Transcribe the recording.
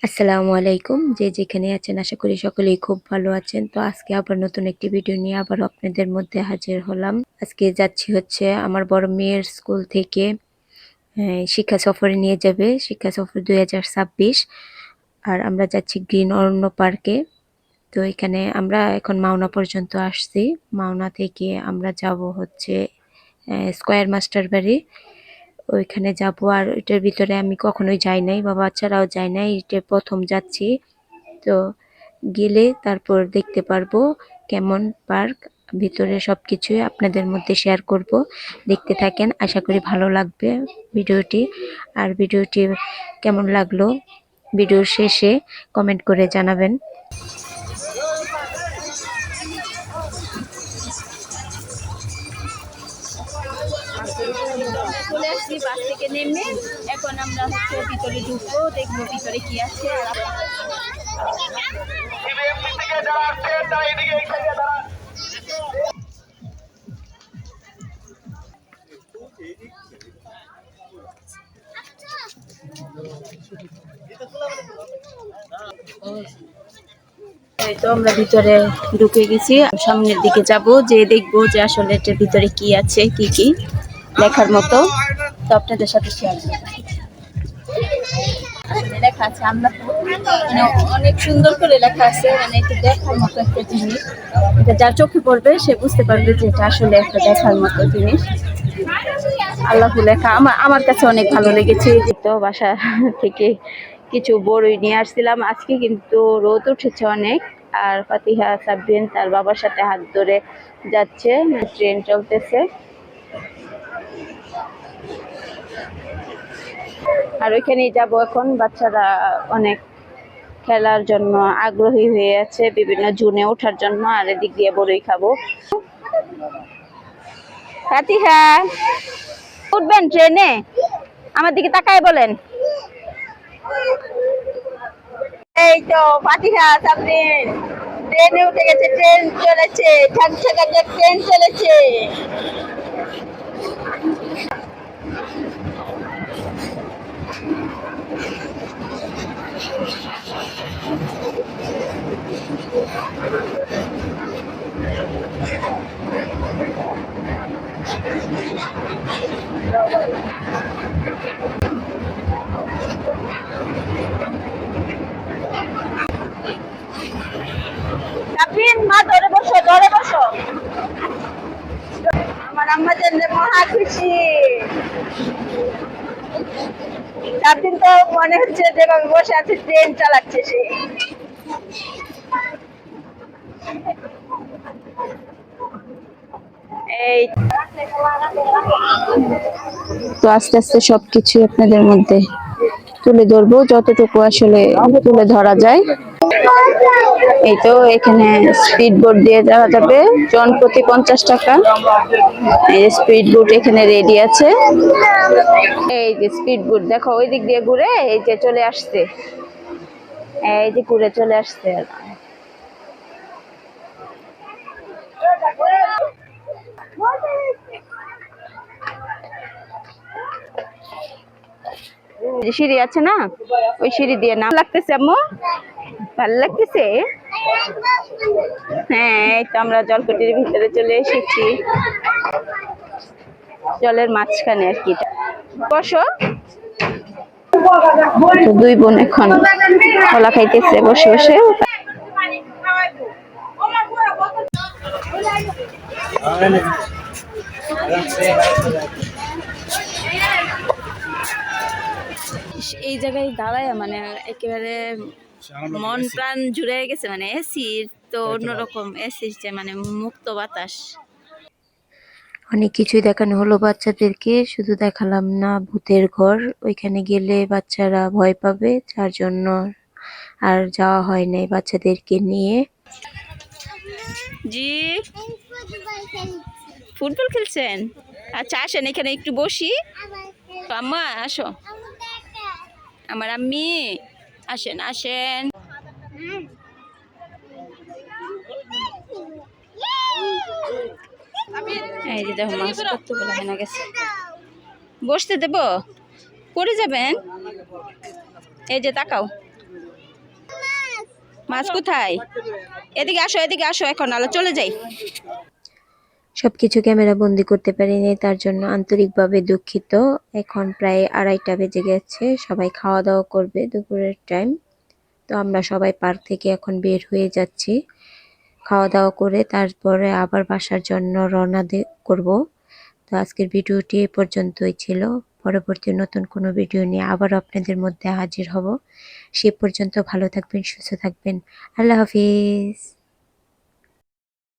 আসসালামু আলাইকুম। যে যেখানে আছেন আশা করি সকলেই খুব ভালো আছেন। তো আজকে আবার নতুন একটি ভিডিও নিয়ে আবার আপনাদের মধ্যে হাজির হলাম। আজকে যাচ্ছি হচ্ছে আমার বড় মেয়ের স্কুল থেকে শিক্ষা সফরে নিয়ে যাবে, শিক্ষা সফর 2026। আর আমরা যাচ্ছি গ্রিন অরণ্য পার্কে। তো এখানে আমরা এখন মাওনা পর্যন্ত আসছি। মাওনা থেকে আমরা যাব হচ্ছে স্কয়ার মাস্টার বাড়ি, ওইখানে যাব। আর এটার ভিতরে আমি কখনোই যাই নাই, বা বাচ্চারাও যায় নাই, এটা প্রথম যাচ্ছি। তো গেলে তারপর দেখতে পারবো কেমন পার্ক, ভিতরে সবকিছুই আপনাদের মধ্যে শেয়ার করব। দেখতে থাকেন, আশা করি ভালো লাগবে ভিডিওটি। আর ভিডিওটি কেমন লাগলো ভিডিওর শেষে কমেন্ট করে জানাবেন। চলে আসছি বাস থেকে নেমে। এখন আমরা হচ্ছে ভিতরে ঢুকবো, দেখবো ভিতরে কি আছে। এই তো আমরা ভিতরে ঢুকে গেছি, সামনের দিকে যাব, যে দেখবো যে আসলে এটার ভিতরে কি আছে, কি কি লেখার মতো। তো আপনাদের সাথে শেয়ার করব। লেখা আছে আমরা মানে অনেক সুন্দর করে লেখা আছে, মানে এটা দেখার মতো একটা জিনিস। এটা যার চোখে পড়বে সে বুঝতে পারবে যে এটা আসলে একটা দেখার মতো জিনিস। আল্লাহ লেখা আমার কাছে অনেক ভালো লেগেছে। তো বাসা থেকে কিছু বড়ই নিয়ে আসছিলাম আজকে, কিন্তু রোদ উঠেছে অনেক। আর ফাতিহা সাবরিন তার বাবার সাথে হাত ধরে যাচ্ছে, ট্রেন চলতেছে। আর ওইখানেই যাব এখন। বাচ্চারা অনেক খেলার জন্য আগ্রহী হয়ে আছে, বিভিন্ন জুনে ওঠার জন্য। আর এদিক দিয়ে বড়ই খাবো। ফাতিহা, উঠবেন ট্রেনে? আমার দিকে তাকায় বলেন। এই তো ফাতিহা সাবরিন ট্রেনে উঠে গেছে, ট্রেন চলেছে, ঝাঁকঝাঁকা ট্রেন চলেছে। সাবরিন, মা ধরে বসো, ধরে বসো। আমার আম্মা জানলে মহা খুশি। সাবরিন তো মনে হচ্ছে যেভাবে বসে আছে ট্রেন চালাচ্ছে সে। এই তো আস্তে আস্তে সবকিছু আপনাদের মধ্যে তুলে ধরবো, যতটুকু আসলে তুলে ধরা যায়। এই তো এখানে স্পিড বোট দিয়ে যাওয়া যাবে, জন প্রতি 50 টাকা। এই স্পিড বোট এখানে রেডি আছে। এই যে স্পিড বোট দেখো ওই দিক দিয়ে ঘুরে এই যে চলে আসছে, এই যে ঘুরে চলে আসছে। সিঁড়ি আছে না, ওই সিঁড়ি দিয়ে নাম লাগতেছে। আম্মু ভালো লাগতেছে? হ্যাঁ, এই তো আমরা জলকুটির ভিতরে চলে এসেছি, জলের মাঝখানে আর কি। বসো। দুই বোন এখন কলা খাইতেছে বসে বসে। এই জায়গায় দাঁড়ায় মানে একেবারে মন প্রাণ জুড়ে গেছে। মানে এসির তো অন্যরকম, এসির যে মানে মুক্ত বাতাস। অনেক কিছুই দেখানো হলো বাচ্চাদেরকে, শুধু দেখালাম না ভূতের ঘর। ওইখানে গেলে বাচ্চারা ভয় পাবে, যার জন্য আর যাওয়া হয় নাই বাচ্চাদেরকে নিয়ে। জি, ফুটবল খেলছেন? আচ্ছা আসেন এখানে একটু বসি। আম্মা আসো, আমার আম্মি আসেন আসেন। এই যে দেখো মাছ কতগুলো কেনা গেছে। বসতে দেব? পড়ে যাবেন। এই যে তাকাও, মাছ কোথায়? এদিকে আসো এখন, নাহলে চলে যাই। সবকিছু ক্যামেরা বন্দি করতে পারিনি, তার জন্য আন্তরিকভাবে দুঃখিত। এখন প্রায় 2:30 বেজে গেছে, সবাই খাওয়া দাওয়া করবে দুপুরের টাইম। তো আমরা সবাই পার্ক থেকে এখন বের হয়ে যাচ্ছি, খাওয়া দাওয়া করে তারপরে আবার বাসার জন্য রওনা করব। তো আজকের ভিডিওটি এ পর্যন্তই ছিল। পরবর্তী নতুন কোনো ভিডিও নিয়ে আবার আপনাদের মধ্যে হাজির হব। সে পর্যন্ত ভালো থাকবেন, সুস্থ থাকবেন। আল্লাহ হাফিজ।